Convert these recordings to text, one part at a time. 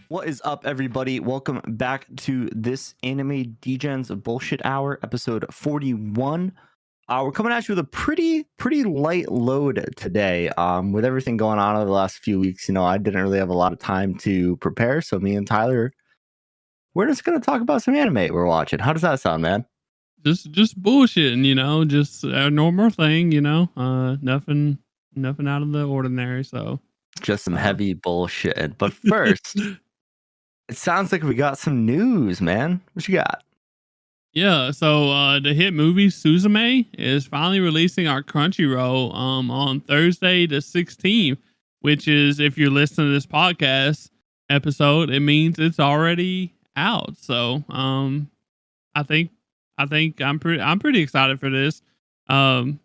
What is up, everybody? Welcome back to this Anime Degens Bullshit Hour, episode 41. We're coming at you with a pretty light load today. With everything going on over the last few weeks, I didn't really have a lot of time to prepare. So me and Tyler, we're just gonna talk about some anime we're watching. How does that sound, man? Just bullshitting, just a normal thing, nothing out of the ordinary. So Just some uh heavy bullshit. But first, it sounds like we got some news, man. What you got? yeah, so the hit movie Suzume is finally releasing our Crunchyroll on Thursday the 16th, which is, if you're listening to this podcast episode, it means it's already out. So I think I'm pretty excited for this. Um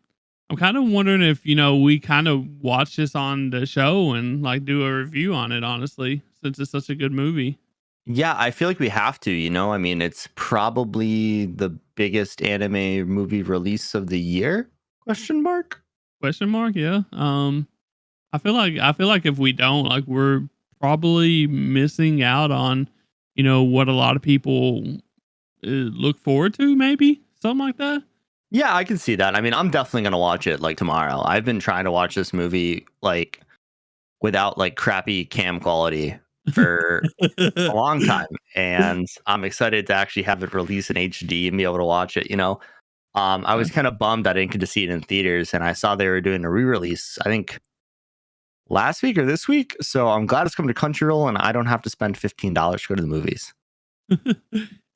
I'm kind of wondering if we kind of watch this on the show and like do a review on it. Honestly, since it's such a good movie. Yeah, I feel like we have to, I mean, it's probably the biggest anime movie release of the year? Question mark? Question mark? Yeah. I feel like if we don't, like, we're probably missing out on what a lot of people look forward to. Maybe something like that. Yeah, I can see that. I mean, I'm definitely gonna watch it like tomorrow. I've been trying to watch this movie like without like crappy cam quality for a long time, and I'm excited to actually have it release in HD and be able to watch it. I Yeah. was kind of bummed that I didn't get to see it in theaters, and I saw they were doing a re-release. I think last week or this week. So I'm glad it's coming to Crunchyroll, and I don't have to spend $15 to go to the movies.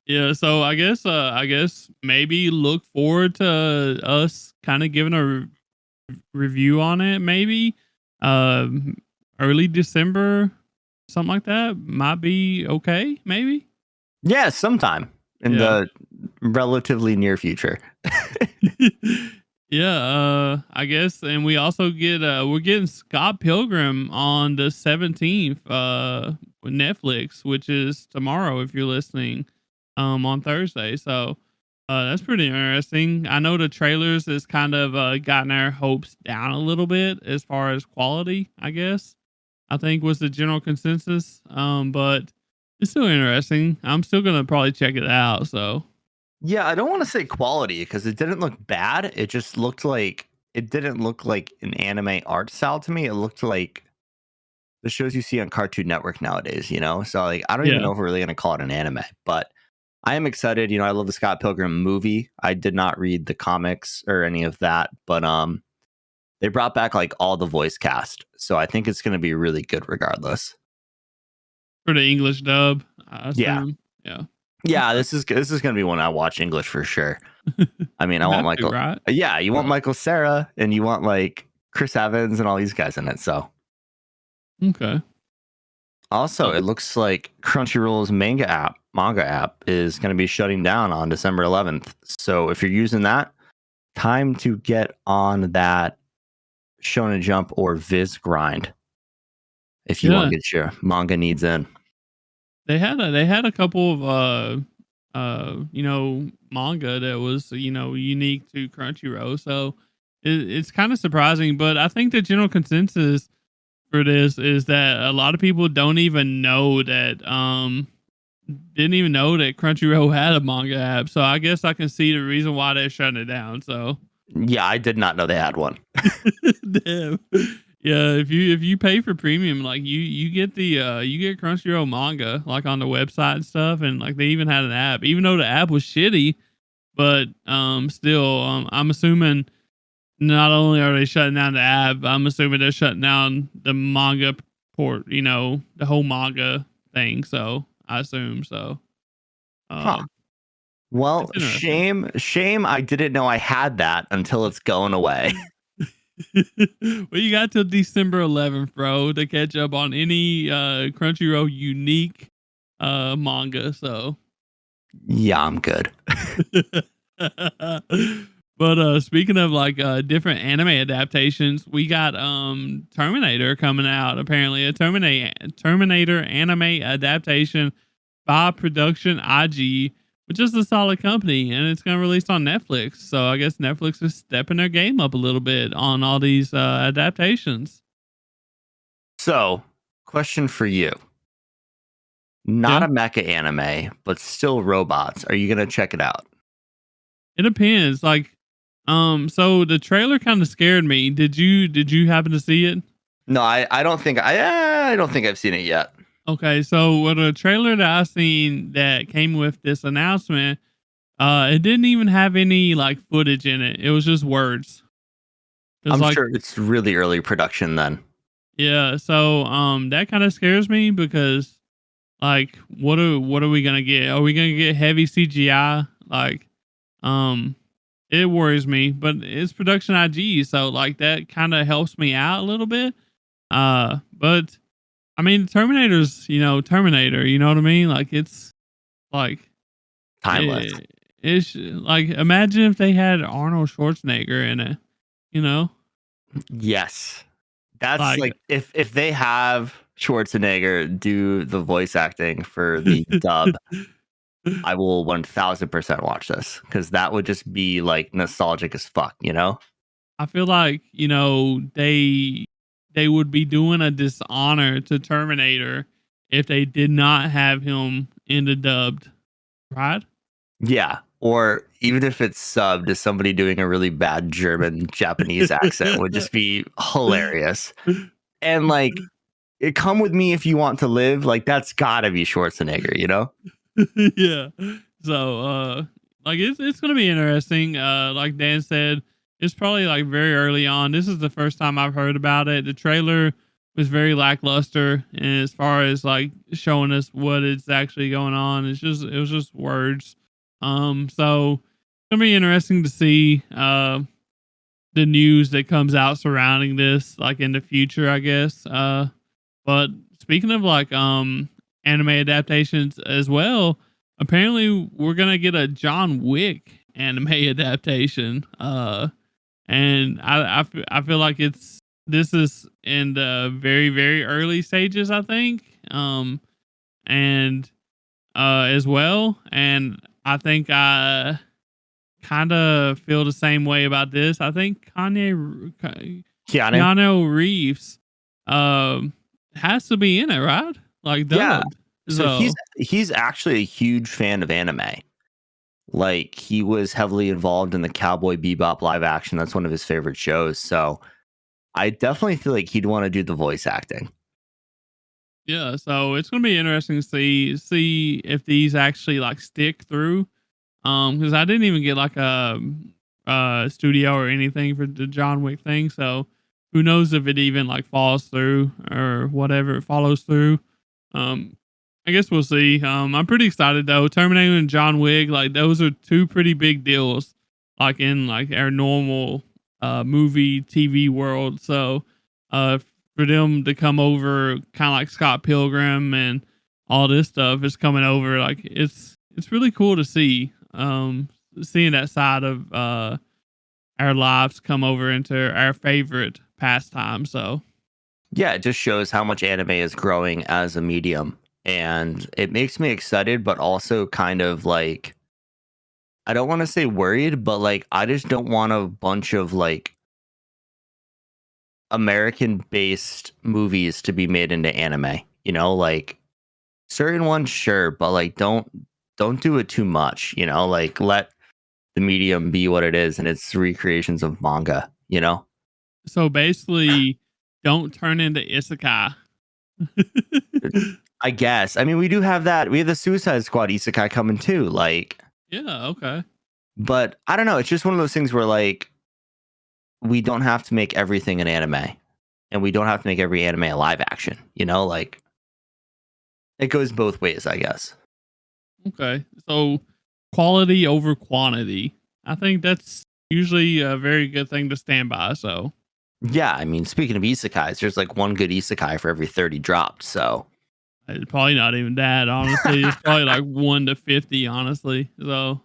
Yeah, so I guess maybe look forward to us kind of giving a review on it, maybe um early December, something like that might be okay, maybe. Yeah, sometime in Yeah. the relatively near future. Yeah, I guess, and we also get we're getting Scott Pilgrim on the 17th with Netflix, which is tomorrow if you're listening, on Thursday. So that's pretty interesting. I know the trailers has kind of gotten our hopes down a little bit as far as quality, I guess. I think was the general consensus. But it's still interesting. I'm still gonna probably check it out. So Yeah, I don't want to say quality because it didn't look bad. It didn't look like an anime art style to me. It looked like the shows you see on Cartoon Network nowadays. So like I don't even yeah. know if we're really gonna call it an anime, but I am excited. I love the Scott Pilgrim movie. I did not read the comics or any of that, but they brought back like all the voice cast. So I think it's gonna be really good regardless. For the English dub, I Yeah. assume. Yeah. Yeah, Okay. this is gonna be one I watch English for sure. I mean, I You want have to, Michael. right? Yeah, you want Right. Michael Sarah, and you want like Chris Evans and all these guys in it. So Okay. also, Uh, it looks like Crunchyroll's manga app is going to be shutting down on December 11th. So if you're using that, time to get on that Shonen Jump or Viz grind if you want yeah, to get your manga needs in. they had a couple of manga that was unique to Crunchyroll. So it's kind of surprising, but I think the general consensus for this is that a lot of people don't even know that didn't even know that Crunchyroll had a manga app. So I guess I can see the reason why they're shutting it down. So Yeah, I did not know they had one. damn. Yeah, if you pay for premium, like you get the you get Crunchyroll manga like on the website and stuff, and like they even had an app, even though the app was shitty, but still I'm assuming not only are they shutting down the app, I'm assuming they're shutting down the manga port, the whole manga thing. So I assume so. Huh. Uh, Well, it's interesting. shame I didn't know I had that until it's going away. Well, you got till December 11th, bro, to catch up on any Crunchyroll unique manga. So, Yeah, I'm good. but speaking of like different anime adaptations, we got Terminator coming out. Apparently, a Terminator anime adaptation by Production IG, which is a solid company, and it's going to release on Netflix. So I guess Netflix is stepping their game up a little bit on all these adaptations. So, question for you. Not Yeah. a mecha anime, but still robots. Are you gonna check it out? It depends. Like, so the trailer kind of scared me. Did you happen to see it? No, I don't think I've seen it yet. Okay, so with a trailer that I seen that came with this announcement, it didn't even have any like footage in it. It was just words. It was I'm like, sure it's really early production then. yeah. So that kind of scares me because like, what are we gonna get? Are we gonna get heavy CGI? Like, um, it worries me, but it's production IG, so like that kind of helps me out a little bit. But I mean, Terminator's, Terminator. You know what I mean? Like it's like Timeless. it's like imagine if they had Arnold Schwarzenegger in it. You know, Yes. That's like like if they have Schwarzenegger do the voice acting for the dub, I will 1000% watch this because that would just be like nostalgic as fuck, you know? I feel like they would be doing a dishonor to Terminator if they did not have him in the dubbed, right? Yeah. Or even if it's subbed to somebody doing a really bad German Japanese accent would just be hilarious. And like come with me if you want to live, like that's gotta be Schwarzenegger, you know? Yeah. So like it's gonna be interesting. Like Dan said, it's probably like very early on. This is the first time I've heard about it. The trailer was very lackluster and as far as like showing us what is actually going on. It was just words. So it's gonna be interesting to see the news that comes out surrounding this like in the future, I guess. But speaking of like anime adaptations as well, apparently we're gonna get a John Wick anime adaptation. And I feel like this is in the very very early stages, I think. And as well, and I think I kind of feel the same way about this. I think Keanu. Keanu Reeves um has to be in it, right? Like Yeah. dubbed. So he's So he's actually a huge fan of anime. Like he was heavily involved in the Cowboy Bebop live action. That's one of his favorite shows. So I definitely feel like he'd want to do the voice acting. yeah, so it's gonna be interesting to see if these actually like stick through. Because I didn't even get like a studio or anything for the John Wick thing. So who knows if it even like falls through or whatever it follows through. Um, I guess we'll see. I'm pretty excited though. Terminator and John Wick, like those are two pretty big deals, like in like our normal movie TV world. So for them to come over, kind of like Scott Pilgrim and all this stuff is coming over, like it's really cool to see. Seeing that side of our lives come over into our favorite pastime. So Yeah, it just shows how much anime is growing as a medium. And it makes me excited, but also kind of like, I don't want to say worried, but like, I just don't want a bunch of like American based movies to be made into anime. You know, like certain ones, sure, but like, don't do it too much, you know, like let the medium be what it is and it's recreations of manga, you know? so basically, don't turn into isekai. I guess. I mean, we do have that. We have the Suicide Squad isekai coming too. Like, Yeah. Okay. but I don't know. It's just one of those things where like we don't have to make everything an anime, and we don't have to make every anime a live action. You know, like it goes both ways, I guess. Okay. So quality over quantity. I think that's usually a very good thing to stand by. So Yeah, I mean, speaking of isekais, there's like one good isekai for every 30 dropped. So, it's probably not even that. Honestly, it's probably like 1 to 50. Honestly. So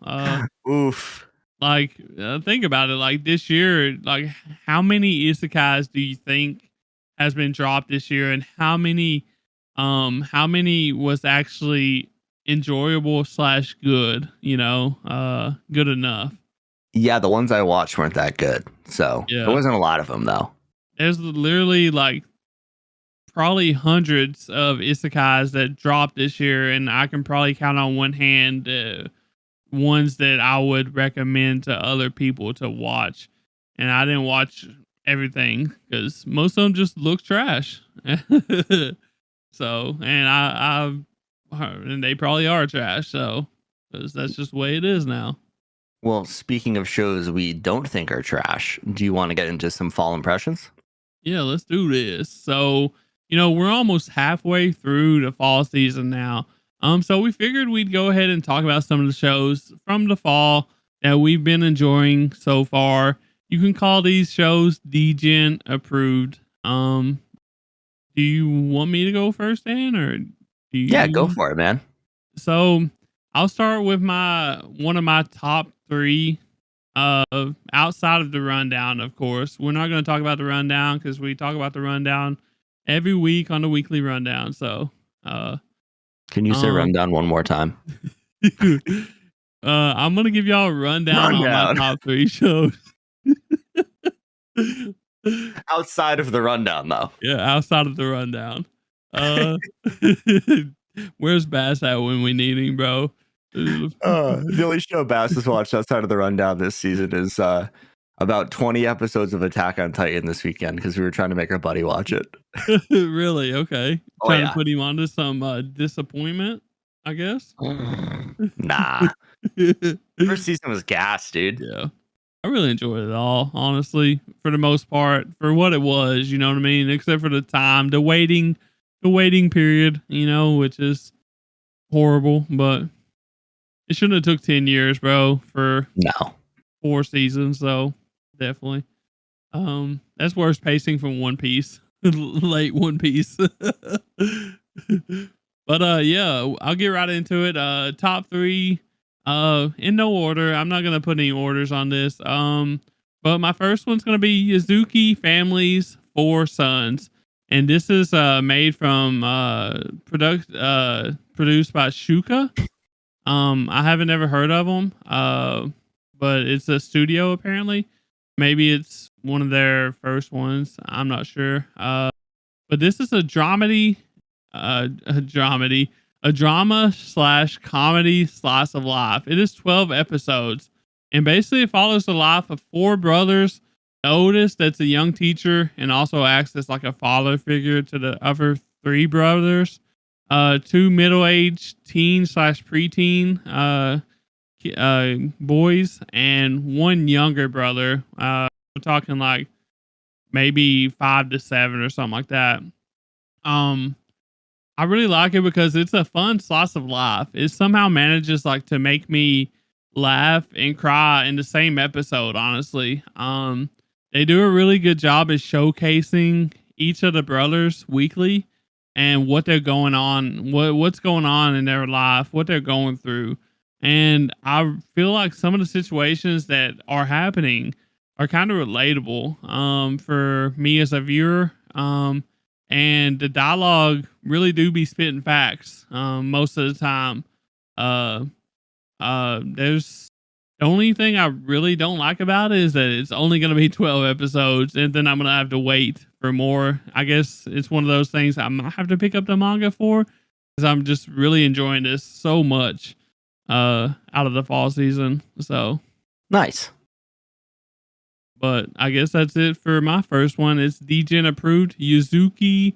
oof. like think about it. Like this year, like how many isekais do you think has been dropped this year, and how many was actually enjoyable slash good? Good enough. Yeah, the ones I watched weren't that good. So there Yeah. wasn't a lot of them though. There's literally like probably hundreds of isekais that dropped this year, and I can probably count on one hand ones that I would recommend to other people to watch. And I didn't watch everything because most of them just look trash. So, and they probably are trash. So, 'cause that's just the way it is now. Well, speaking of shows we don't think are trash, do you want to get into some fall impressions? Yeah, let's do this. So, we're almost halfway through the fall season now. So we figured we'd go ahead and talk about some of the shows from the fall that we've been enjoying so far. You can call these shows Degen approved. Do you want me to go first, Dan, or do Yeah, go you? for it, man. So I'll start with one of my top three. Outside of the rundown, of course, we're not going to talk about the rundown because we talk about the rundown every week on the weekly rundown. So, uh, Can you say um, rundown one more time? I'm gonna give y'all a rundown on my Rundown. top three shows. Outside of the rundown, though. Yeah, outside of the rundown. Uh, where's Bass at when we need him, bro? The only show Bass has watched outside of the rundown this season is about 20 episodes of Attack on Titan this weekend because we were trying to make our buddy watch it. Really? Okay. Oh, Trying to yeah. put him onto some disappointment, I guess. Nah. First season was gas, dude. Yeah. I really enjoyed it all, honestly, for the most part, for what it was, you know what I mean? Except for the time, the waiting period, which is horrible, but it shouldn't have took 10 years, bro, for No. 4 seasons, so definitely. That's worse pacing from One Piece. Late One Piece. But yeah, I'll get right into it. Top 3 in no order. I'm not going to put any orders on this. But my first one's going to be Yuzuki Family's 4 Sons. And this is made from produced by Shuka. I haven't ever heard of them. But it's a studio apparently. Maybe it's one of their first ones. I'm not sure. But this is a dramedy, a drama slash comedy slice of life. It is 12 episodes, and basically it follows the life of 4 brothers. The oldest, that's a young teacher, and also acts as like a father figure to the other 3 brothers. 2 middle-aged teen slash preteen boys, and 1 younger brother. We're talking like maybe 5 to 7 or something like that. I really like it because it's a fun slice of life. It somehow manages like to make me laugh and cry in the same episode, honestly. They do a really good job at showcasing each of the brothers weekly and what they're going on, what's going on in their life, what they're going through. And I feel like some of the situations that are happening are kind of relatable for me as a viewer. And the dialogue really do be spitting facts most of the time. Uh, there's the only thing I really don't like about it is that it's only going to be 12 episodes, and then I'm going to have to wait for more. I guess it's one of those things I might have to pick up the manga for because I'm just really enjoying this so much out of the fall season. So Nice. But I guess that's it for my first one. It's Degen approved. Yuzuki's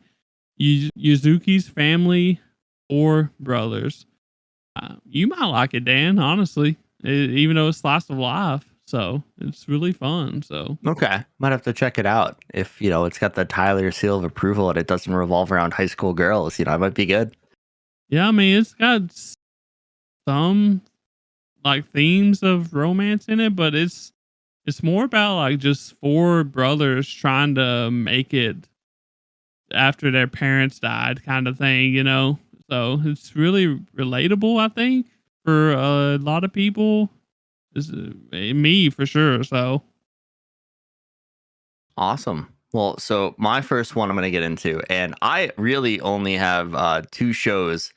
Family 4 Brothers. You might like it, Dan. Honestly, even though it's slice of life, so it's really fun. So Okay. Might have to check it out. If, it's got the Tyler seal of approval and it doesn't revolve around high school girls, it might be good. yeah, I mean it's got some like themes of romance in it, but it's more about like just 4 brothers trying to make it after their parents died kind of thing. So it's really relatable, I think, for a lot of people. Me for sure. So Awesome. Well, so my first one I'm going to get into, and I really only have 2 shows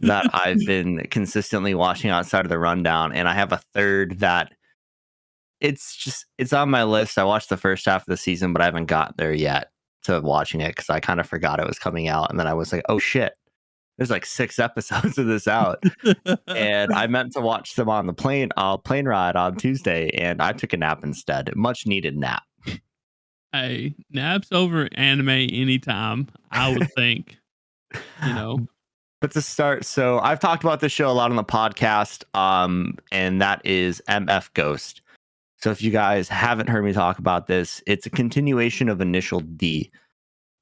that I've been consistently watching outside of the rundown, and I have a third that it's on my list. I watched the first half of the season, but I haven't got there yet. to watching it because I kind of forgot it was coming out, and then I was like, oh shit, there's like 6 episodes of this out, and I meant to watch them on the plane ride on Tuesday, and I took a nap instead. Much needed nap. Hey, naps over anime anytime, I would think. You know. But to start, so I've talked about this show a lot on the podcast, and that is MF Ghost. So if you guys haven't heard me talk about this, it's a continuation of Initial D,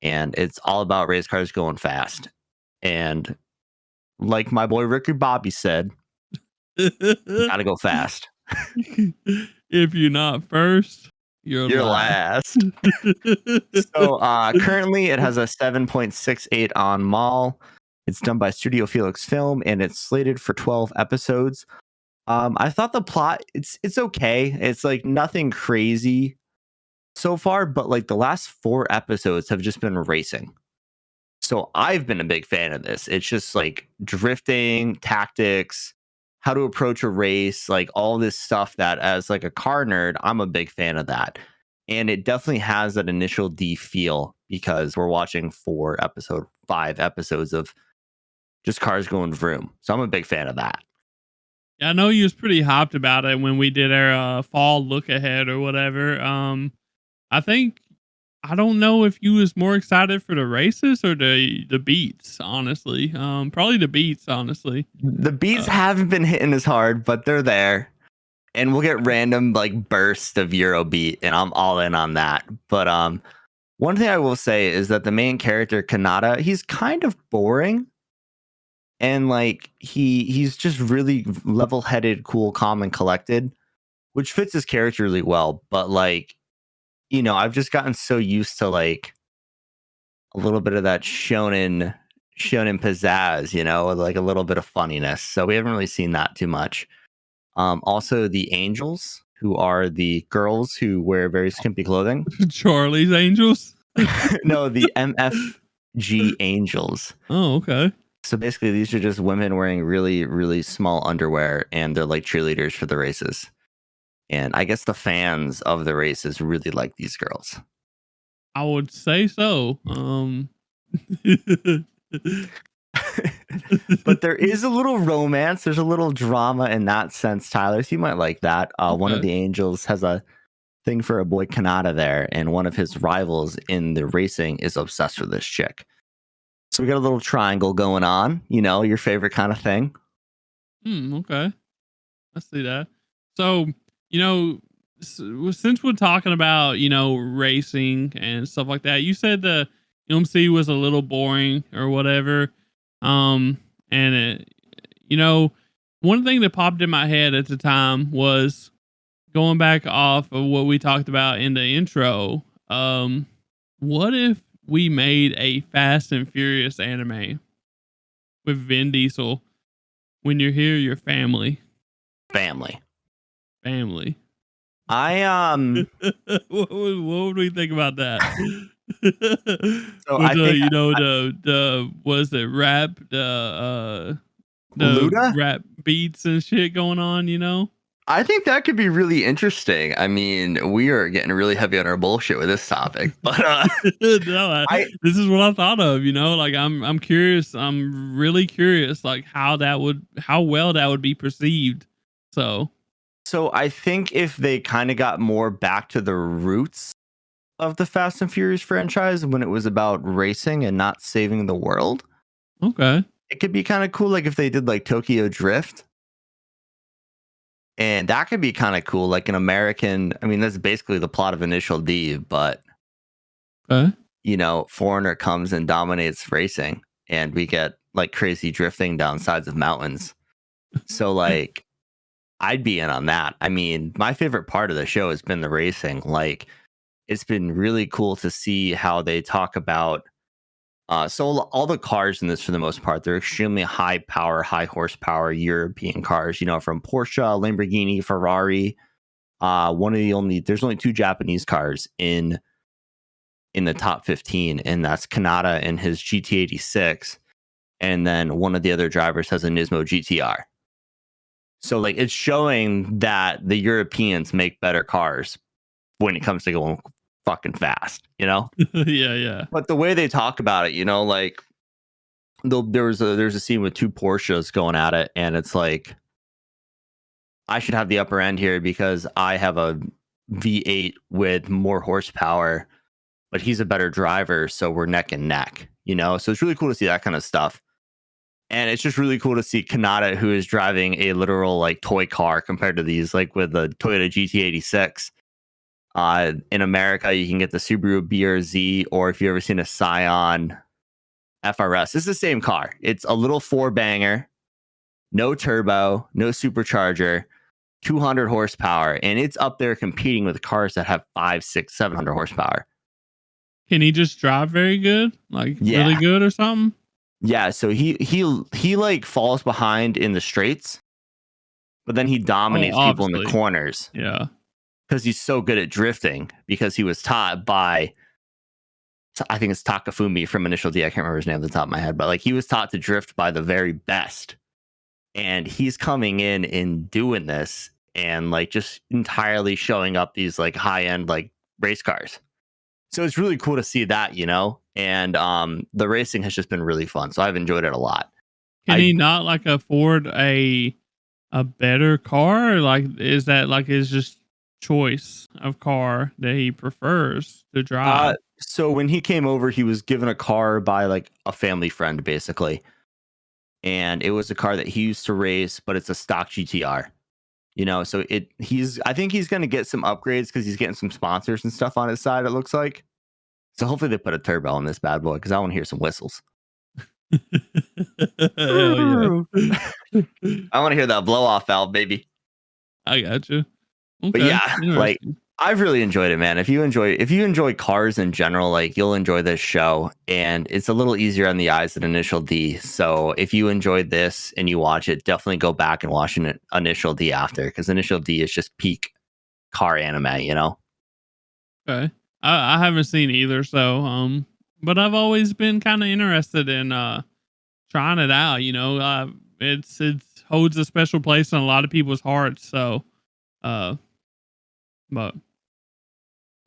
and it's all about race cars going fast. And like my boy Ricky Bobby said, gotta go fast. If you're not first, you're last. So currently it has a 7.68 on Mall. It's done by Studio Felix Film, and it's slated for 12 episodes. I thought the plot it's okay. It's like nothing crazy so far, but like the last 4 episodes have just been racing. So I've been a big fan of this. It's just like drifting, tactics, how to approach a race, like all this stuff that as like a car nerd, I'm a big fan of that. And it definitely has that Initial D feel because we're watching 5 episodes of just cars going vroom. So I'm a big fan of that. Yeah, I know you was pretty hyped about it when we did our fall look ahead or whatever. I think I don't know if you was more excited for the races or the beats, honestly. Probably the beats, honestly. The beats haven't been hitting as hard, but they're there. And we'll get random like bursts of Eurobeat, and I'm all in on that. But one thing I will say is that the main character, Kanata, he's kind of boring. And like he's just really level-headed, cool, calm, and collected, which fits his character really well. But like, you know, I've just gotten so used to like a little bit of that shonen pizzazz, you know, like a little bit of funniness. So we haven't really seen that too much. Also the angels, who are the girls who wear very skimpy clothing. Charlie's Angels? No, the MFG angels. Oh, okay. So basically, these are just women wearing really, really small underwear, and they're like cheerleaders for the races. And I guess the fans of the races really like these girls. I would say so. But there is a little romance. There's a little drama in that sense, Tyler. So you might like that. One of the angels has a thing for a boy Kanata there, and one of his rivals in the racing is obsessed with this chick. So we got a little triangle going on, you know, your favorite kind of thing. Okay. I see that. So, you know, since we're talking about, you know, racing and stuff like that, you said the MC was a little boring or whatever. And it, you know, one thing that popped in my head at the time was going back off of what we talked about in the intro. What if we made a Fast and Furious anime with Vin Diesel? When you're here, your family. Family. I what would we think about that? So with I think you know the was it rap the Luda? rap beats and shit going on, you know? I think that could be really interesting. I mean, we are getting really heavy on our bullshit with this topic, but no, this is what I thought of, you know, like I'm curious. I'm really curious, like how well that would be perceived. So I think if they kind of got more back to the roots of the Fast and Furious franchise when it was about racing and not saving the world, okay, it could be kind of cool. Like if they did like Tokyo Drift. And that could be kind of cool, like an American. I mean, that's basically the plot of Initial D, but you know, foreigner comes and dominates racing, and we get like crazy drifting down sides of mountains. So, like, I'd be in on that. I mean, my favorite part of the show has been the racing. Like, it's been really cool to see how they talk about. So all the cars in this, for the most part, they're extremely high power, high horsepower European cars. You know, from Porsche, Lamborghini, Ferrari. There's only 2 Japanese cars in the top 15, and that's Kanata and his GT86, and then one of the other drivers has a Nismo GTR. So like it's showing that the Europeans make better cars when it comes to going fucking fast, you know? Yeah. But the way they talk about it, you know, like there's a scene with two Porsches going at it, and it's like I should have the upper end here because I have a V8 with more horsepower, but he's a better driver, so we're neck and neck, you know? So it's really cool to see that kind of stuff. And it's just really cool to see Kanata, who is driving a literal like toy car compared to these, like with the Toyota GT86. In America, you can get the Subaru BRZ, or if you've ever seen a Scion FRS, it's the same car. It's a little four banger, no turbo, no supercharger, 200 horsepower, and it's up there competing with cars that have 5, 6, 700 horsepower. Can he just drive very good, like really Yeah, good or something? yeah. So he like falls behind in the straights, but then he Oh, dominates people in the obviously, corners yeah. because he's so good at drifting. Because he was taught by, I think it's Takafumi from Initial D. I can't remember his name off the top of my head, but like he was taught to drift by the very best, and he's coming in and doing this and like just entirely showing up these like high end like race cars. So it's really cool to see that, you know, and the racing has just been really fun. So I've enjoyed it a lot. Can I he not like afford a better car? Or, like, is that like his just choice of car that he prefers to drive? So when he came over, he was given a car by like a family friend, basically, and it was a car that he used to race, but it's a stock GTR. You know, so I think he's gonna get some upgrades because he's getting some sponsors and stuff on his side. It looks like. So hopefully they put a turbo on this bad boy because I want to hear some whistles. Hell yeah. I want to hear that blow off valve, baby. I got you. But Okay, yeah, like interesting. I've really enjoyed it, man. If you enjoy cars in general, like you'll enjoy this show, and it's a little easier on the eyes than Initial D. So if you enjoyed this and you watch it, definitely go back and watch Initial D after, because Initial D is just peak car anime, you know. Okay. I haven't seen either, so but I've always been kind of interested in trying it out, you know. It's holds a special place in a lot of people's hearts, so uh but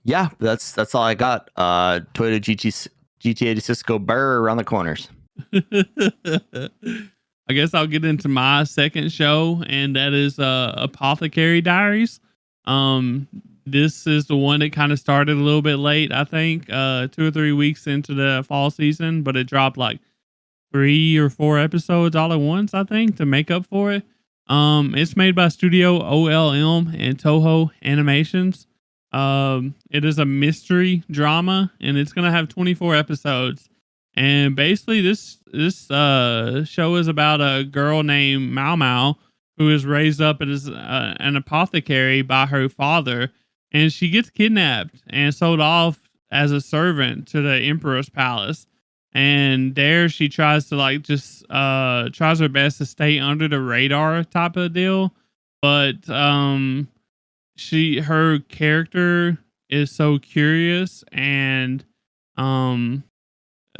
Yeah, that's all I got. Toyota GT80 Cisco Burr around the corners. I guess I'll get into my second show, and that is Apothecary Diaries. Um, this is the one that kind of started a little bit late, I think, 2 or 3 weeks into the fall season, but it dropped like 3 or 4 episodes all at once, I think, to make up for it. It's made by Studio OLM and Toho Animations. It is a mystery drama, and it's gonna have 24 episodes. And basically, this show is about a girl named Mao Mao who is raised up as an apothecary by her father, and she gets kidnapped and sold off as a servant to the emperor's palace. And there she tries to like just tries her best to stay under the radar type of deal, but her character is so curious and um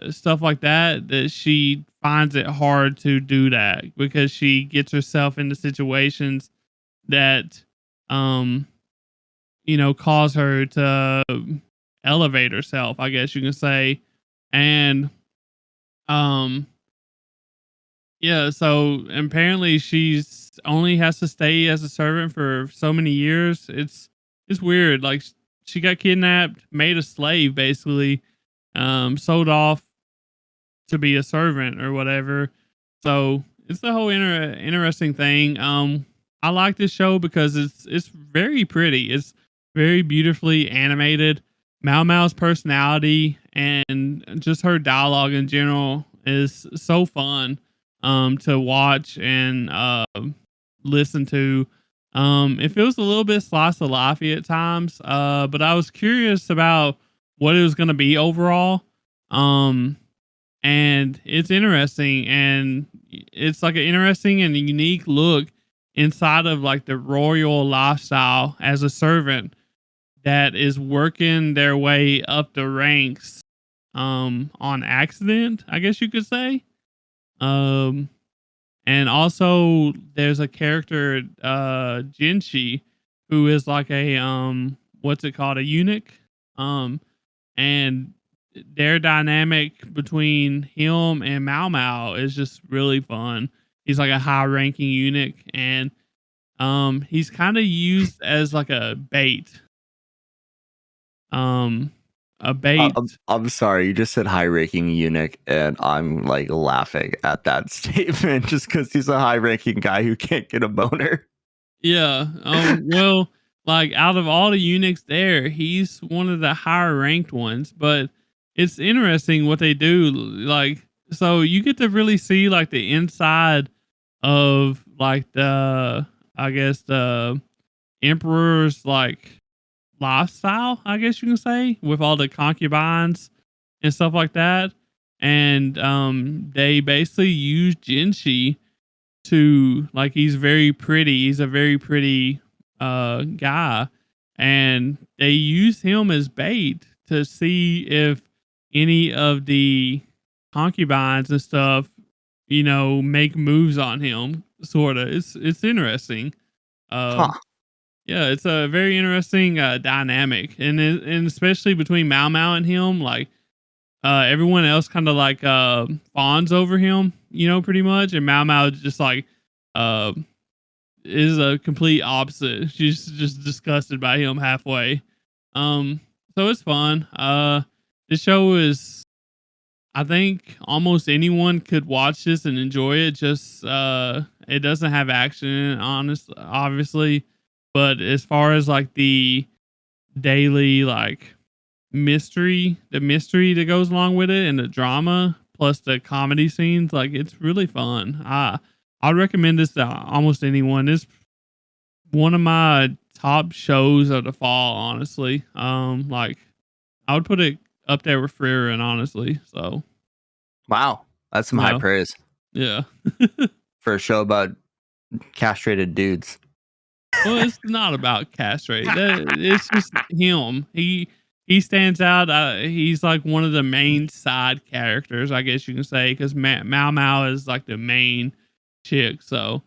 stuff like that she finds it hard to do that because she gets herself into situations that um cause her to elevate herself, I guess you can say. And um yeah, so apparently she's only has to stay as a servant for so many years. It's weird. Like she got kidnapped, made a slave basically, sold off to be a servant or whatever. So it's the whole interesting thing. I like this show because it's very pretty. It's very beautifully animated. Mao Mao's personality and just her dialogue in general is so fun to watch and listen to. It feels a little bit slice of lifey at times, but I was curious about what it was going to be overall. Um, and it's interesting, and it's like an interesting and unique look inside of like the royal lifestyle as a servant that is working their way up the ranks on accident, I guess you could say. um and also there's a character, Jinshi, who is like a what's it called, a eunuch. And their dynamic between him and Mao Mao is just really fun. He's like a high ranking eunuch, and he's kind of used as like um a bait. I'm sorry, you just said high-ranking eunuch, and I'm like laughing at that statement just because he's a high-ranking guy who can't get a boner. Yeah. Well, like out of all the eunuchs there, he's one of the higher ranked ones. But it's interesting what they do. Like, so you get to really see like the inside of like I guess the emperor's like lifestyle, I guess you can say, with all the concubines and stuff like that. And they basically use Jinshi to like he's very pretty. He's a very pretty guy, and they use him as bait to see if any of the concubines and stuff, make moves on him. Sort of. It's interesting. Huh. Yeah, it's a very interesting dynamic, and especially between Mao Mao and him, like everyone else kind of like fawns over him, pretty much, and Mao Mao just like uh is a complete opposite. She's just disgusted by him halfway. So it's fun. This show is, I think almost anyone could watch this and enjoy it. Just it doesn't have action in it, obviously, but as far as like the daily like the mystery that goes along with it, and the drama plus the comedy scenes, like it's really fun. I recommend this to almost anyone. It's one of my top shows of the fall, honestly. Like I would put it up there with frieren, honestly. So Wow, that's some high yeah, praise yeah. for a show about castrated dudes. Well, it's not about castrate. It's just him. He stands out. He's like one of the main side characters, I guess you can say, because Mao Mao is like the main chick. So,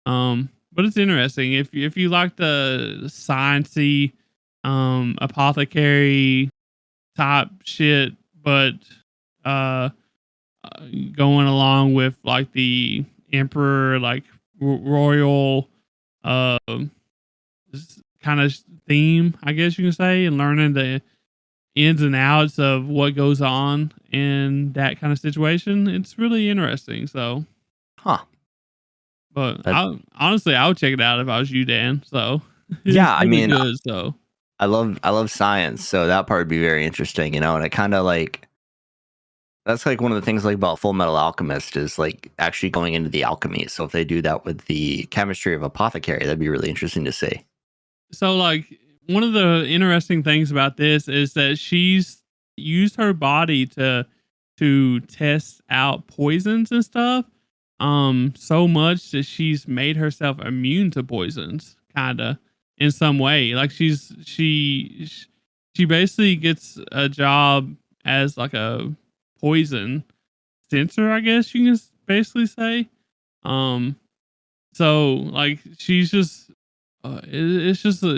but it's interesting if you like the sciencey, apothecary type shit, but uh, going along with like the emperor, like royal, uh kind of theme, I guess you can say, and learning the ins and outs of what goes on in that kind of situation. It's really interesting. So, Huh. but That, I would check it out if I was you, Dan. So it's yeah, I really mean, good. So I love science, so that part would be very interesting, and it kind of like that's like one of the things like about Full Metal Alchemist is like actually going into the alchemy. So if they do that with the chemistry of Apothecary, that'd be really interesting to see. like one of the interesting things about this is that she's used her body to test out poisons and stuff so much that she's made herself immune to poisons, kind of, in some way. Like she basically gets a job as like a poison sensor, I guess you can basically say. um so like it's just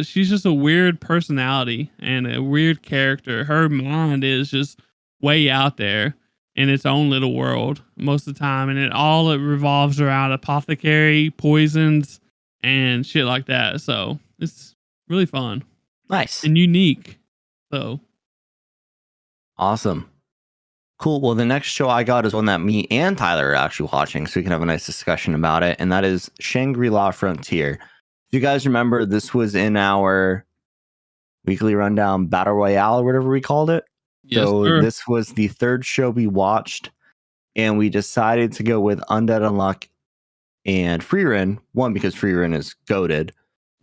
she's just a weird personality and a weird character. Her mind is just way out there in its own little world most of the time, and it revolves around apothecary poisons and shit like that. So it's really fun Nice. and unique. So Awesome. Cool. Well, the next show I got is one that me and Tyler are actually watching, so we can have a nice discussion about it. And that is Shangri-La Frontier. If you guys remember, this was in our weekly rundown battle royale or whatever we called it. yes, So sir. this was the third show we watched, and we decided to go with Undead Unluck and frieren. One, because frieren is goated,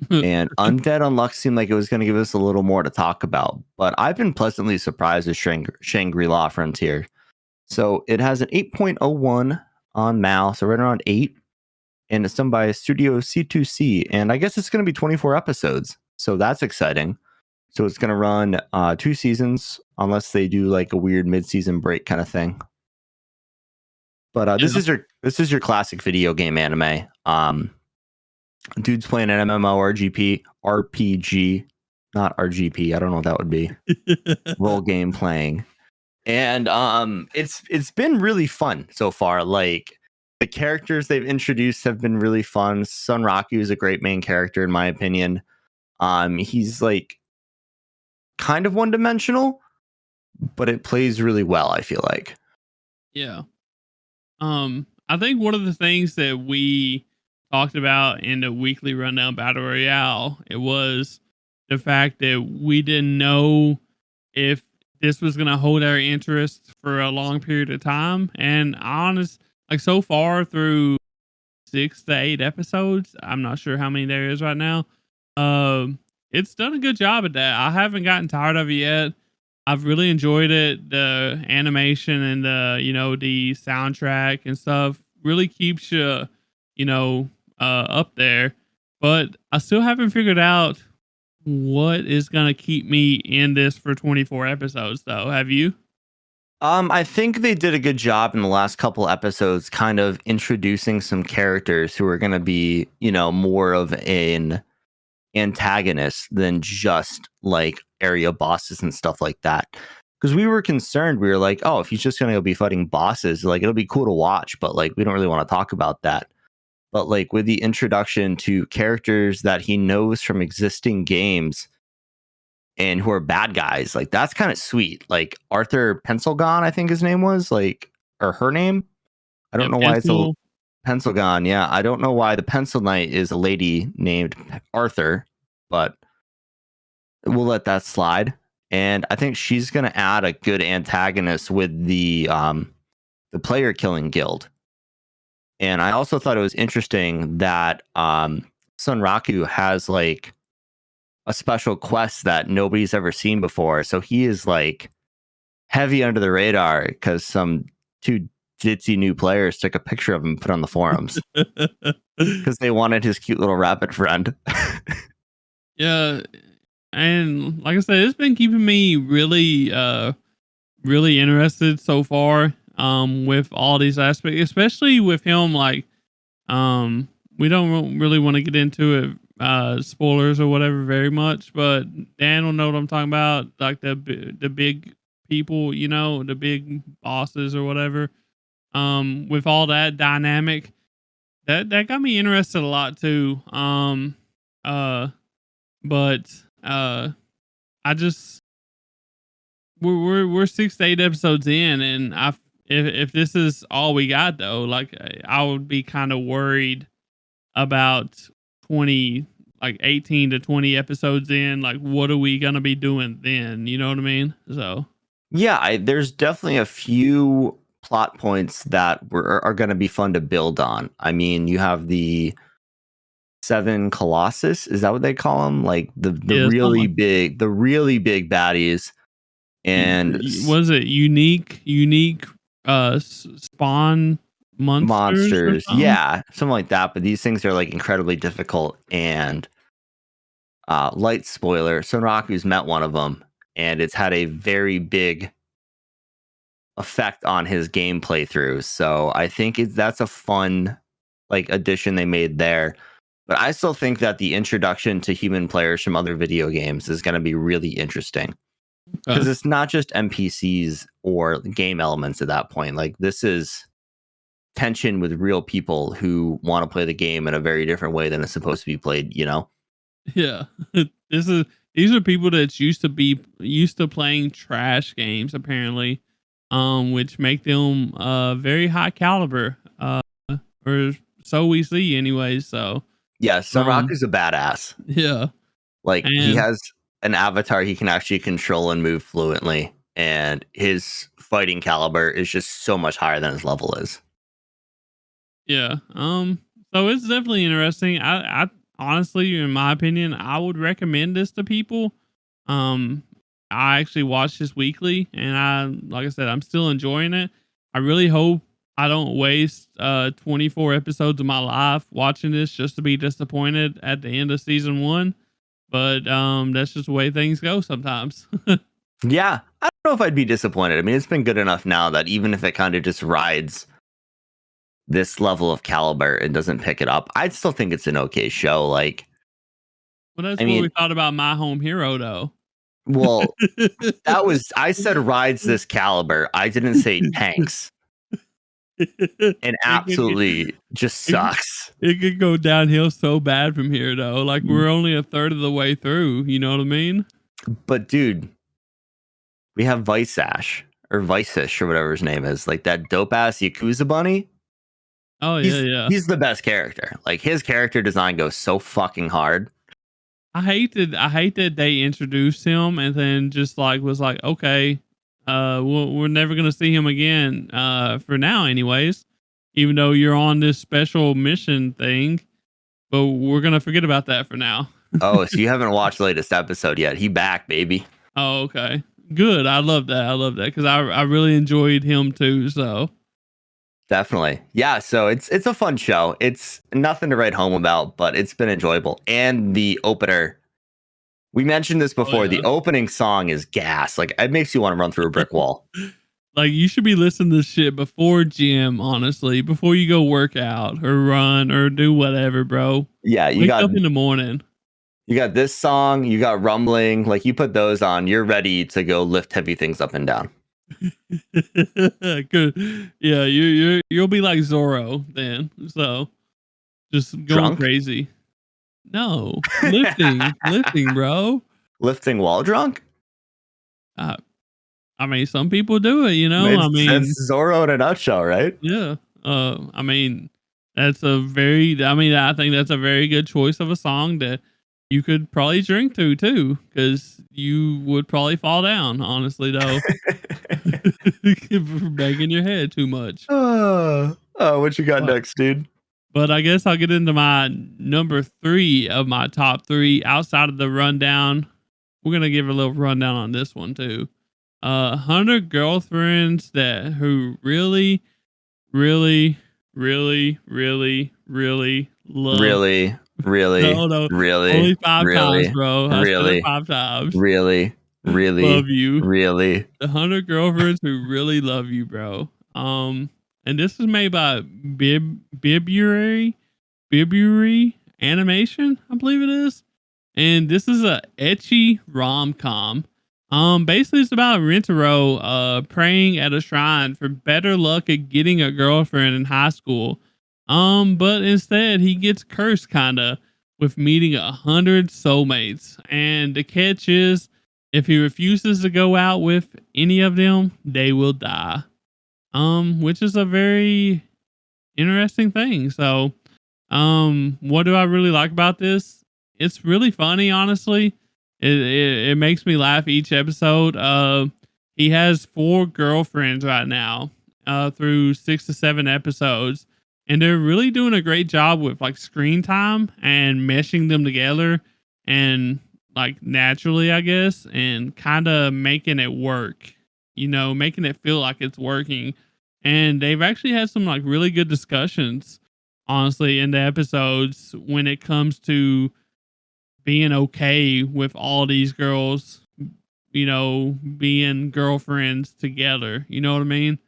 and Undead Unluck seemed like it was going to give us a little more to talk about. But I've been pleasantly surprised with Shangri-La Frontier. So it has an 8.01 on Mal, so right around 8. And it's done by Studio C2C. And I guess it's going to be 24 episodes. So that's exciting. So it's going to run 2 seasons, unless they do like a weird mid-season break kind of thing. But this is your classic video game anime. Dude's playing an MMORPG, RPG, not RGP. I don't know what that would be. Role game playing. And it's been really fun so far. Like the characters they've introduced have been really fun. Sunraku is a great main character in my opinion. He's like kind of one dimensional, but it plays really well, I feel like. Yeah. I think one of the things that we talked about in the weekly rundown battle royale, it was the fact that we didn't know if this was going to hold our interest for a long period of time. And like so far through 6 to 8 episodes, I'm not sure how many there is right now. It's done a good job at that. I haven't gotten tired of it yet. I've really enjoyed it. The animation and the soundtrack and stuff really keeps you, up there. But I still haven't figured out what is going to keep me in this for 24 episodes, though. Have you? I think they did a good job in the last couple episodes, kind of introducing some characters who are going to be, more of an antagonist than just like area bosses and stuff like that. Because we were concerned, we were like, oh, if he's just going to be fighting bosses, like it'll be cool to watch, but like we don't really want to talk about that. But like with the introduction to characters that he knows from existing games and who are bad guys, like that's kind of sweet. Like Arthur Pencilgon, I think his name was, like, or her name. I don't Yeah, know why it's a Pencilgon. Yeah, I don't know why the Pencil Knight is a lady named Arthur, but we'll let that slide. And I think she's going to add a good antagonist with the player killing guild. And I also thought it was interesting that Sunraku has like a special quest that nobody's ever seen before. So he is like heavy under the radar because some two ditzy new players took a picture of him and put on the forums because they wanted his cute little rabbit friend. Yeah. And like I said, it's been keeping me really interested so far with all these aspects, especially with him. Like, we don't really want to get into it, spoilers or whatever, very much, but Dan will know what I'm talking about. Like the big people, the big bosses or whatever. With all that dynamic, that got me interested a lot too. Uh, but I just we're 6 to 8 episodes in, and if this is all we got though, like I would be kind of worried about 20, like 18 to 20 episodes in. Like, what are we gonna be doing then? You know what I mean? So Yeah, there's definitely a few plot points that are going to be fun to build on. I mean, you have the Seven Colossus. Is that what they call them? Like yeah, the really big baddies. And was it unique spawn monsters or monsters. something? Yeah, something like that. But these things are like incredibly difficult. And light spoiler, Sonraku's met one of them, and it's had a very big effect on his game playthrough. So I think that's a fun like addition they made there. But I still think that the introduction to human players from other video games is going to be really interesting because it's not just NPCs or game elements at that point. Like this is tension with real people who want to play the game in a very different way than it's supposed to be played, Yeah. These are people that's used to playing trash games apparently, which make them very high caliber, or so we see anyways. So Yeah, Sunraku's a badass. yeah. Like he And has an avatar he can actually control and move fluently, and his fighting caliber is just so much higher than his level is. yeah. So it's definitely interesting. I honestly, in my opinion, I would recommend this to people. Um, I actually watch this weekly, and like I said, I'm still enjoying it. I really hope I don't waste 24 episodes of my life watching this just to be disappointed at the end of season 1. But that's just the way things go sometimes. Yeah, I don't know if I'd be disappointed. I mean, it's been good enough now that even if it kind of just rides this level of caliber and doesn't pick it up, I'd still think it's an okay show. Like, Well, that's I what mean, we thought about My Home Hero, though. well, I said rides this caliber. I didn't say tanks. And It could get absolutely just it sucks. it could go downhill so bad from here, though. Like, we're only a third of the way through, you know what I mean? But dude, we have Vice Ash or Viceish or whatever his name is, like that dope ass Yakuza bunny. Oh, yeah, yeah. He's the best character. Like his character design goes so fucking hard. I hate that they introduced him and then just, like, was like, "Okay, we're never gonna see him again, for now anyways, even though you're on this special mission thing, but we're gonna forget about that for now." Oh, so you haven't watched the latest episode yet? He back, baby. Oh, okay. Good. I love that. I love that because I really enjoyed him too. So Definitely. Yeah, so it's a fun show. It's nothing to write home about, but it's been enjoyable. And the opener, we mentioned this oh before, yeah. the opening song is gas. Like it makes you want to run through a brick wall. Like, you should be listening to this shit before gym, honestly, before you go work out or run or do whatever, bro. Yeah, Wake up in the morning. you got this song, you got rumbling, like you put those on, you're ready to go lift heavy things up and down. Good. Yeah, you'll be like Zorro then. So just going Drunk? crazy. No, lifting, bro. Lifting while drunk? Uh, I mean, some people do it, you know. That's Zorro in a nutshell, right? Yeah. I mean, I think that's a very good choice of a song that you could probably drink to too, because you would probably fall down, honestly, though, for banging your head too much. What you got But, next, dude? but I guess I'll get into my number 3 of my top 3 outside of the rundown. We're going to give a little rundown on this one too. 100 girlfriends who really, really, really, really, really love. Really, really, No, no, really, only 5 times, really, bro. I said it really, 5 times. really, Love really, you. really. The 100 girlfriends who really love you, bro. And this is made by Bibury Animation, I believe it is. And this is a ecchi rom-com. Basically it's about Rentaro praying at a shrine for better luck at getting a girlfriend in high school. But instead he gets cursed kinda with meeting 100 soulmates. And the catch is, if he refuses to go out with any of them, they will die. Which is a very interesting thing. So, what do I really like about this? It's really funny, honestly. It makes me laugh each episode. He has 4 girlfriends right now, through 6 to 7 episodes, and they're really doing a great job with like screen time and meshing them together and like naturally, I guess, and kind of making it work. You know, making it feel like it's working. And they've actually had some like really good discussions, honestly, in the episodes when it comes to being okay with all these girls, you know, being girlfriends together. You know what I mean?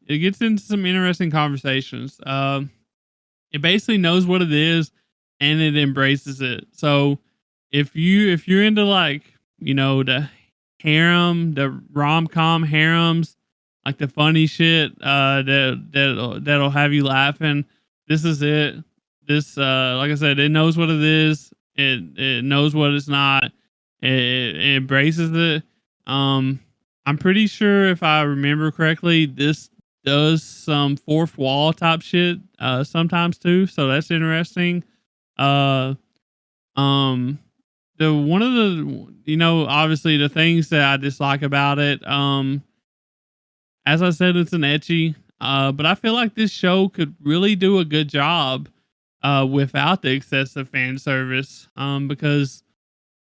It gets into some interesting conversations. It basically knows what it is and it embraces it. So if you're into, like, you know, the harem, the rom-com harems, like the funny shit, that'll have you laughing, this is it. This, like I said, it knows what it is. It knows what it's not. It embraces it. I'm pretty sure, if I remember correctly, this does some fourth wall type shit sometimes too. So that's interesting. Uh, um, the one of the, you know, obviously the things that I dislike about it, as I said, it's an ecchi. But I feel like this show could really do a good job without the excessive fan service. Because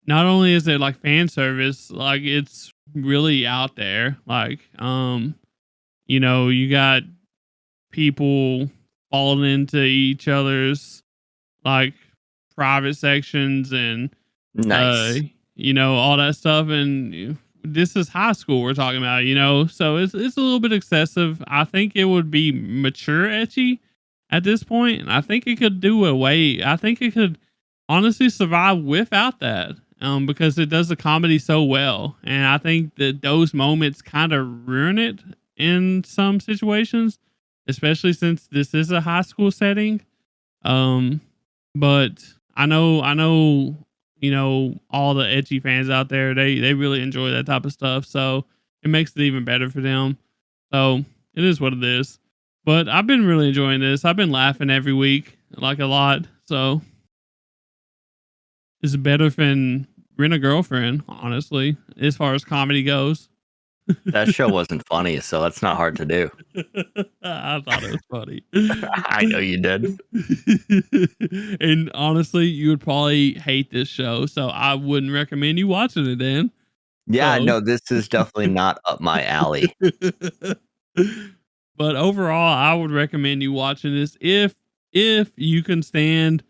not only is it like fan service, like it's really out there. Like, you know, you got people falling into each other's like private sections and uh Nice. you know, all that stuff. And this is high school we're talking about, you know, so it's a little bit excessive. I think it would be mature etchy at this point, and I think it could honestly survive without that. Because it does the comedy so well, and I think that those moments kind of ruin it in some situations, especially since this is a high school setting. Um, but I know, all the edgy fans out there, they really enjoy that type of stuff, so it makes it even better for them. So it is what it is. But I've been really enjoying this. I've been laughing every week, like a lot. So it's better than Rent a Girlfriend, honestly, as far as comedy goes. That show wasn't funny, so that's not hard to do. I thought it was funny. I know you did. And honestly, you would probably hate this show, so I wouldn't recommend you watching it then. Yeah, So, no, this is definitely not up my alley. but overall, I would recommend you watching this if you can stand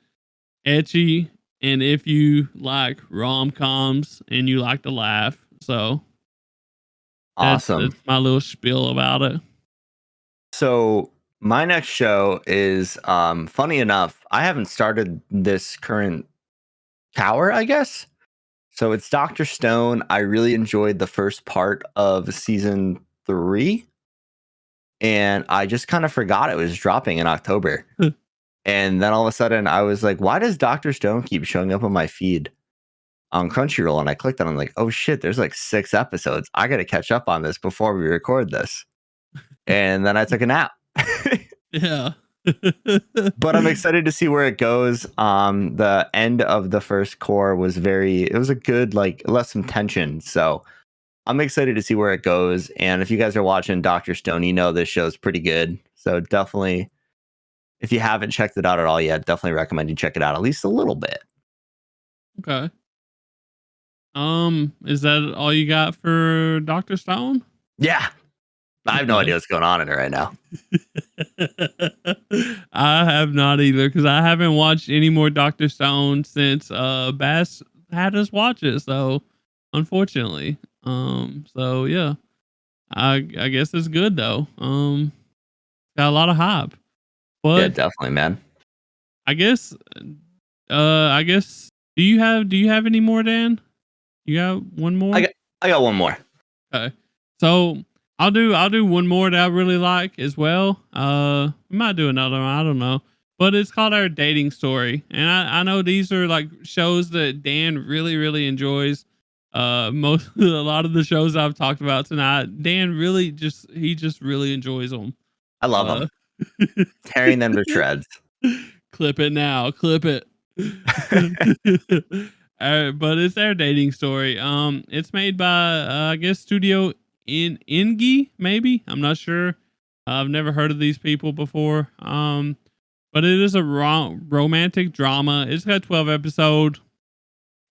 etchy and if you like rom-coms and you like to laugh. So Awesome. that's my little spiel about it. So my next show is funny enough, I haven't started this current tower, I guess. So it's Dr. Stone. I really enjoyed the first part of season 3, and I just kind of forgot it was dropping in October. And then all of a sudden I was like, why does Dr. Stone keep showing up on my feed on Crunchyroll? And I clicked on it, I'm like, oh shit, there's like 6 episodes. I got to catch up on this before we record this. And then I took a nap. Yeah. But I'm excited to see where it goes. The end of the first core was it was a good, like, left some tension. So I'm excited to see where it goes. And if you guys are watching Dr. Stone, you know this show's pretty good. So definitely, if you haven't checked it out at all yet, definitely recommend you check it out at least a little bit. Okay. Is that all you got for Dr. Stone? Yeah. I have no Okay. idea what's going on in it right now. I have not either because I haven't watched any more Dr. Stone since Bass had us watch it. So unfortunately. So yeah. I guess it's good though. Got a lot of hype. Yeah, But definitely, man. I guess I guess do you have any more, Dan? You got one I more? got I got one more. Okay. So I'll do one more that I really like as well. We might do another one. I don't know. But it's called Our Dating Story. And I know these are like shows that Dan really, really enjoys. Most a lot of the shows I've talked about tonight, Dan really just really enjoys them. I love Uh them. Tearing them to shreds. clip it now. Clip it. But it's their dating story. It's made by I guess Studio in Ingi, maybe. I'm not sure. I've never heard of these people before. But it is a romantic drama. It's got 12 episodes.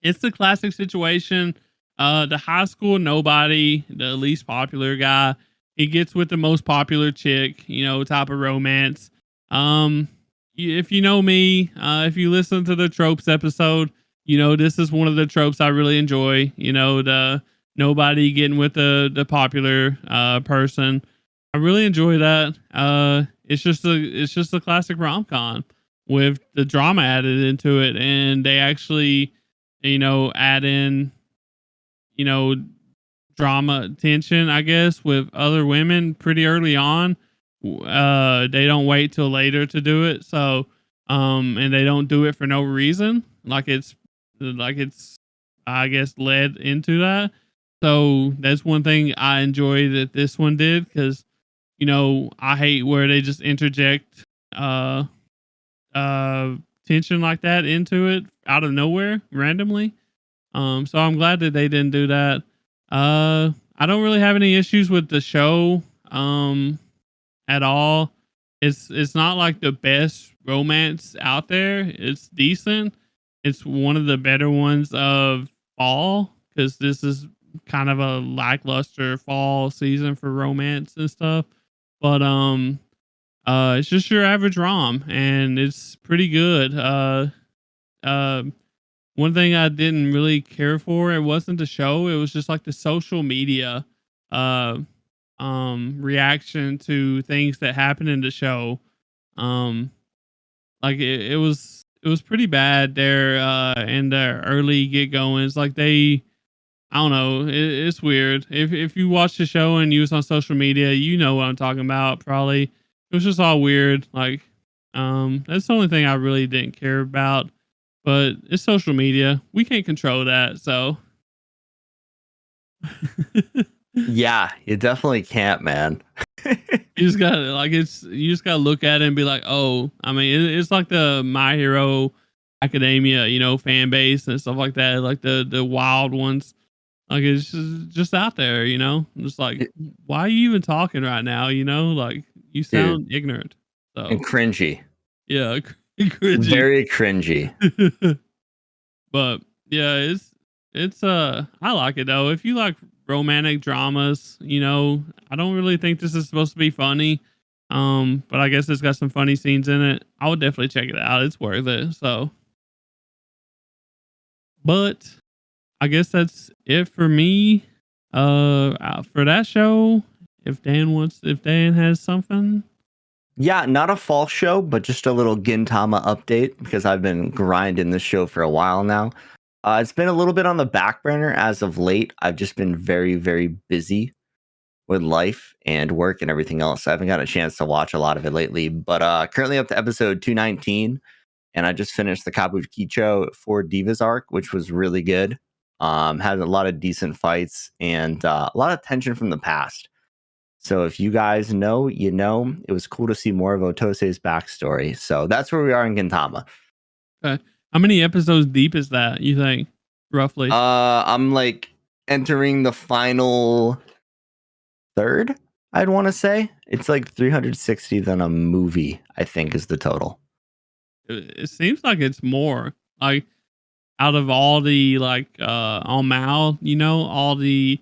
It's the classic situation. The high school nobody, the least popular guy, he gets with the most popular chick, type of romance. Um, if you know me, if you listen to the tropes episode, this is one of the tropes I really enjoy. The nobody getting with the popular person. I really enjoy that. It's just a classic rom com with the drama added into it, and they actually add in, you know, drama tension, I guess, with other women pretty early on. They don't wait till later to do it. So, and they don't do it for no reason. Like it's, I guess, led into that. So that's one thing I enjoy that this one did because, I hate where they just interject, uh, uh, tension like that into it out of nowhere randomly. So I'm glad that they didn't do that. I don't really have any issues with the show at all. It's not like the best romance out there. It's decent. It's one of the better ones of fall because this is kind of a lackluster fall season for romance and stuff. But it's just your average rom, and it's pretty good. Uh, One thing I didn't really care for, it wasn't the show, it was just like the social media uh reaction to things that happen in the show. Um like it was pretty bad there in the early get goings. Like they, I don't know, it's weird. If you watch the show and you was on social media, you know what I'm talking about. Probably it was just all weird. Like that's the only thing I really didn't care about. But it's social media. We can't control that. So Yeah, you definitely can't, man. you just gotta you just gotta look at it and be like, oh, I mean, it's like the My Hero Academia, fan base and stuff like that, like the wild ones. Like it's just out there, just like, Y- why are you even talking right now? Like you Dude, sound ignorant. and So cringy. yeah, cringy. Very cringy. But yeah, it's I like it though. If you like romantic dramas, I don't really think this is supposed to be funny. But I guess it's got some funny scenes in it. I would definitely check it out. It's worth it. So, but I guess that's it for me. For that show, if Dan has something. Yeah, not a fall show, but just a little Gintama update because I've been grinding this show for a while now. It's been a little bit on the back burner as of late. I've just been very, very busy with life and work and everything else. I haven't got a chance to watch a lot of it lately, but currently up to episode 219, and I just finished the Kabukicho for Divas arc, which was really good. Had a lot of decent fights and a lot of tension from the past. So if you guys know, you know, it was cool to see more of Otose's backstory. So that's where we are in Gintama. Okay. How many episodes deep is that, you think, roughly? I'm like entering the final third, I'd want to say. It's like 360 than a movie, I think is the total. It seems like it's more. Like out of all the on Mal, all the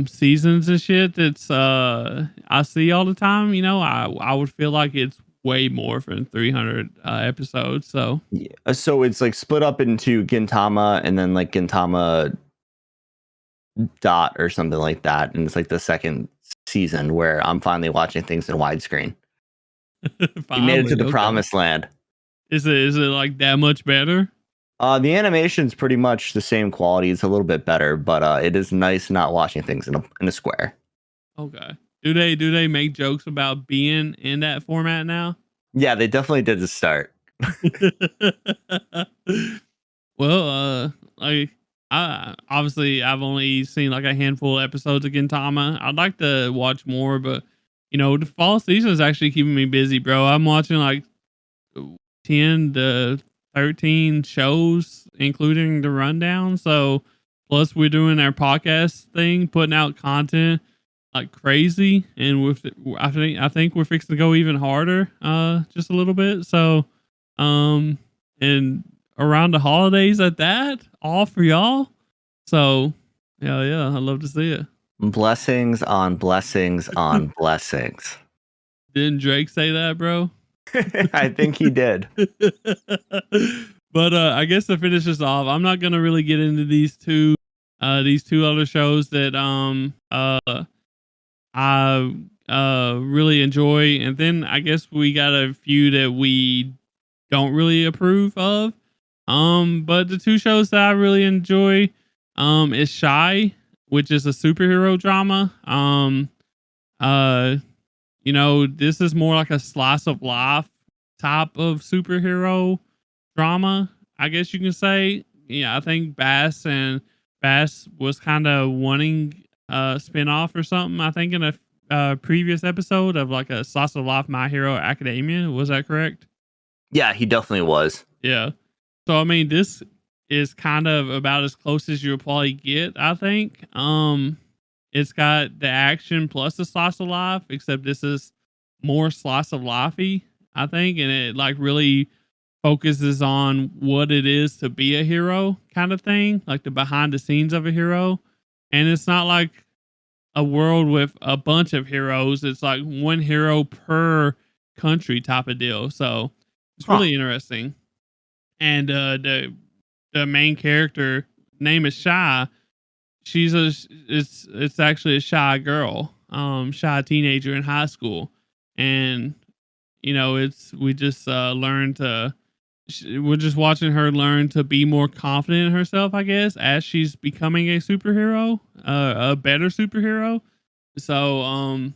seasons and shit that's I see all the time, I would feel like it's way more than 300 episodes. So Yeah. So it's like split up into Gintama and then like Gintama dot or something like that. And it's like the second season where I'm finally watching things in widescreen. We made it to finally, the okay. promised land. Is it like that much better? The animation's pretty much the same quality. It's a little bit better, but it is nice not watching things in a square. Okay. Do they make jokes about being in that format now? Yeah, they definitely did to start. Well, like I obviously I've only seen like a handful of episodes of Gintama. I'd like to watch more, but the fall season is actually keeping me busy, bro. I'm watching like 10 to 13 shows, including the rundown. So plus we're doing our podcast thing, putting out content like crazy, and with I think we're fixing to go even harder, just a little bit. So, and around the holidays at that, all for y'all. So, yeah, I'd love to see it. Blessings on blessings on blessings. Didn't Drake say that, bro? I think he did. But I guess to finish this off, I'm not gonna really get into these two other shows that I really enjoy, and then I guess we got a few that we don't really approve of. But the two shows that I really enjoy is Shy, which is a superhero drama. Uh this is more like a slice of life type of superhero drama, I guess you can say. Yeah, I think Bass was kind of wanting a spin-off or something, I think in a previous episode of like a slice of life My Hero Academia. Was that correct? Yeah, he definitely was. Yeah. So I mean, this is kind of about as close as you'll probably get, I think. It's got the action plus the slice of life, except this is more slice of lifey, I think, and it like really focuses on what it is to be a hero kind of thing, like the behind the scenes of a hero. And it's not like a world with a bunch of heroes. It's like one hero per country type of deal. So it's Huh. really interesting. And the main character name is Shy. She's it's actually a shy girl, shy teenager in high school, and it's we just learned to we're just watching her learn to be more confident in herself, I guess, as she's becoming a superhero, a better superhero. So,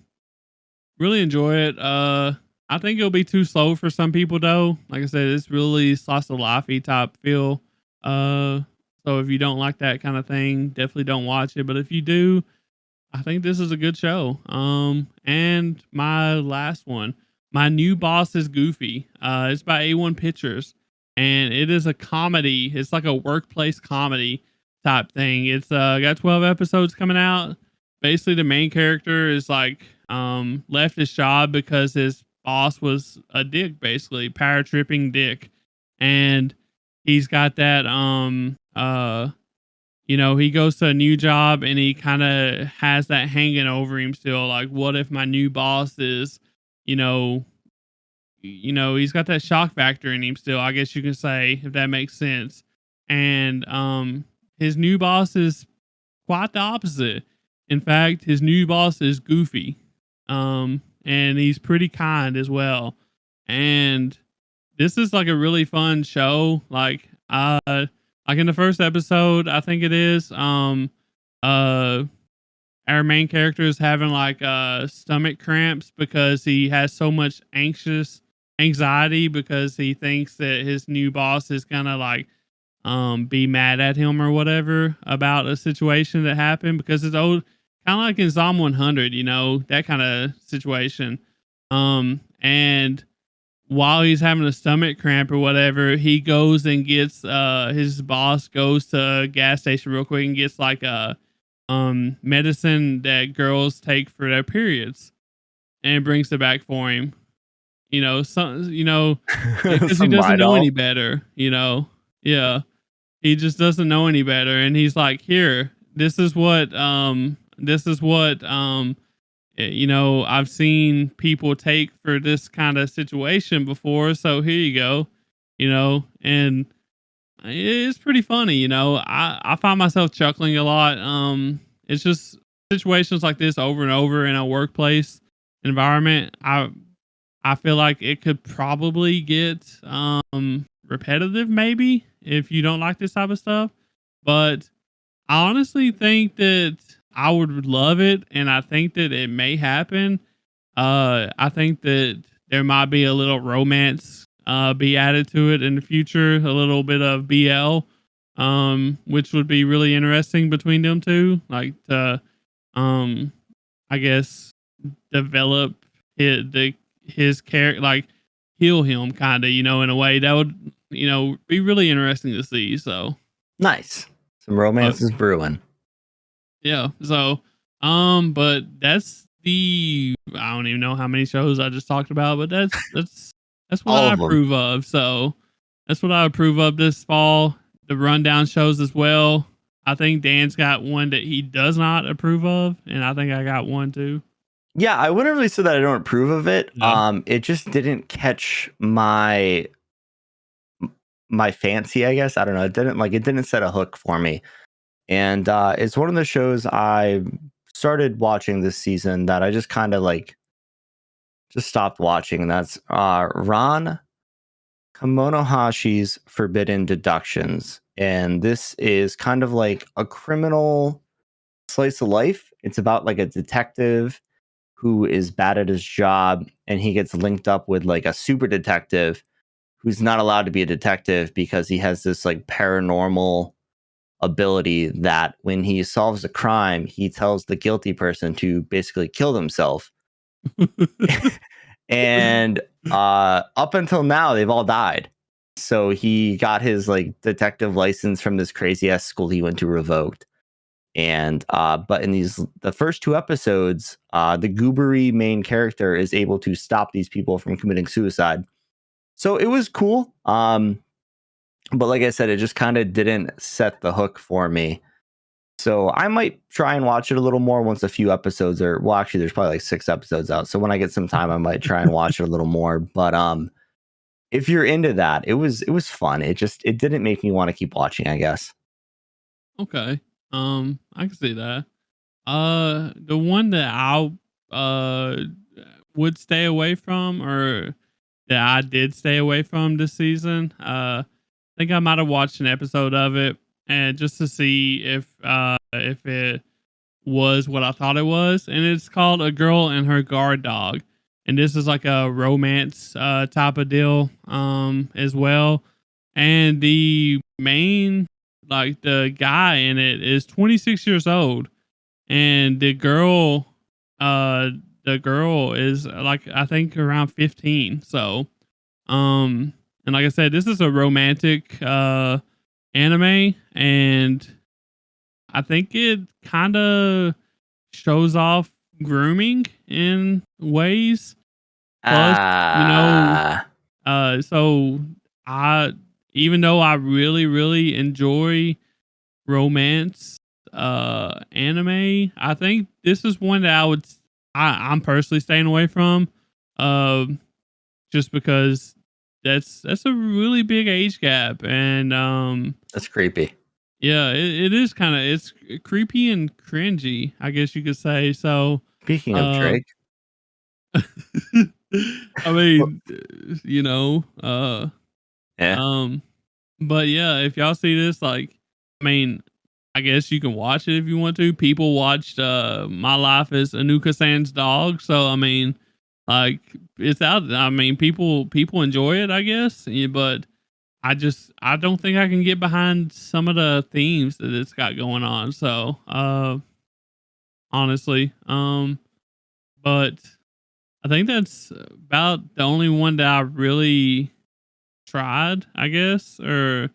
really enjoy it. I think it'll be too slow for some people though. Like I said, it's really slice of lifey type feel. Uh, so if you don't like that kind of thing, definitely don't watch it. But if you do, I think this is a good show. And my last one, my new boss is Goofy. It's by A1 Pictures, and it is a comedy. It's like a workplace comedy type thing. It's got 12 episodes coming out. Basically, the main character is like left his job because his boss was a dick, basically power tripping dick, and he's got that he goes to a new job and he kind of has that hanging over him still. Like, what if my new boss is, you know, he's got that shock factor in him still, I guess you can say, if that makes sense. And his new boss is quite the opposite. In fact, his new boss is Goofy. And he's pretty kind as well. And this is like a really fun show. Like in the first episode, I think it is, uh our main character is having like stomach cramps because he has so much anxiety because he thinks that his new boss is gonna like be mad at him or whatever about a situation that happened, because it's old, kind of like in Zom 100, that kind of situation. And while he's having a stomach cramp or whatever, he goes and gets his boss goes to a gas station real quick and gets like a medicine that girls take for their periods, and brings it back for him. Because he Some doesn't know any Midol. better. Yeah, he just doesn't know any better, and he's like, "Here, I've seen people take for this kind of situation before, so here you go." And it's pretty funny. I find myself chuckling a lot. It's just situations like this over and over in a workplace environment. I feel like it could probably get repetitive, maybe, if you don't like this type of stuff. But I honestly think that I would love it, and I think that it may happen. I think that there might be a little romance be added to it in the future, a little bit of BL, which would be really interesting between them two. Like to, um, I guess, develop his character, like heal him, kind of, in a way that would, be really interesting to see. So, Nice. Some but romance is brewing. yeah. So, but that's I don't even know how many shows I just talked about, but that's what All I of them. approve of. So that's what I approve of this fall. The rundown shows as well. I think Dan's got one that he does not approve of, and I think I got one too. Yeah, I wouldn't really say that I don't approve of it. Yeah. It just didn't catch my fancy, I guess. I don't know. It didn't set a hook for me. And it's one of the shows I started watching this season that I just kind of like just stopped watching. And that's Ron Kamonohashi's Forbidden Deductions. And this is kind of like a criminal slice of life. It's about like a detective who is bad at his job, and he gets linked up with like a super detective who's not allowed to be a detective because he has this like paranormal ability that when he solves a crime, he tells the guilty person to basically kill themselves. And up until now, they've all died. So he got his like detective license from this crazy ass school he went to revoked. And but in the first two episodes, the goobery main character is able to stop these people from committing suicide. So it was cool. But like I said, it just kind of didn't set the hook for me. So I might try and watch it a little more once a few episodes are, well, actually there's probably like 6 episodes out. So when I get some time, I might try and watch it a little more. But if you're into that, it was fun. It didn't make me want to keep watching, I guess. Okay. I can see that. The one that I uh would stay away from, or that I did stay away from this season. I think I might have watched an episode of it, and just to see if it was what I thought it was. And it's called A Girl and Her Guard Dog. And this is like a romance type of deal as well. And the main, like the guy in it is 26 years old. And the girl is like, I think around 15. So, and like I said, this is a romantic anime, and I think it kind of shows off grooming in ways. Plus, you know, Ah, so I, even though I really, really enjoy romance anime, I think this is one that I'm personally staying away from. Um, just because that's a really big age gap, and that's creepy. yeah, it is kind of, it's creepy and cringy, I guess you could say. So, Speaking of uh, Drake, I well, mean, yeah, um, but yeah, if y'all see this, like, I mean, I guess you can watch it if you want to. People watched My Life as Anuka-san's Dog, so I mean, like, it's out. I mean, people enjoy it, I guess. Yeah, but I don't think I can get behind some of the themes that it's got going on. So, honestly, but I think that's about the only one that I really tried, I guess, or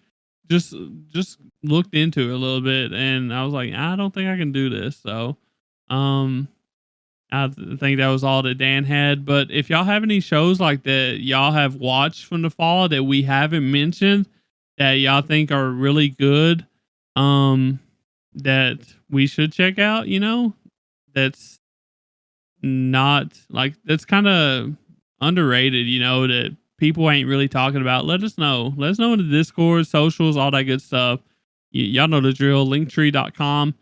just just looked into it a little bit, and I was like, I don't think I can do this. So, um, think that was all that Dan had. But if y'all have any shows like that y'all have watched from the fall that we haven't mentioned that y'all think are really good, um, that we should check out, that's not like, that's kind of underrated, that people ain't really talking about, let us know. Let us know in the Discord, socials, all that good stuff. Y'all know the drill. Linktree.com/anime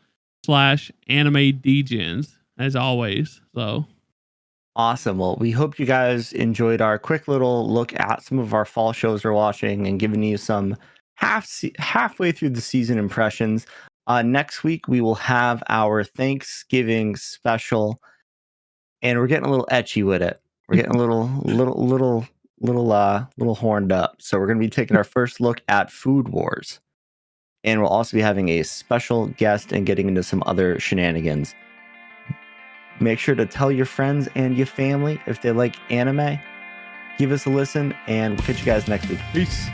degens as always. So awesome. Well, we hope you guys enjoyed our quick little look at some of our fall shows we're watching and giving you some halfway through the season impressions. Next week we will have our Thanksgiving special, and we're getting a little etchy with it. We're getting a little horned up. So we're going to be taking our first look at Food Wars, and we'll also be having a special guest and getting into some other shenanigans. Make sure to tell your friends and your family if they like anime. Give us a listen, and we'll catch you guys next week. Peace.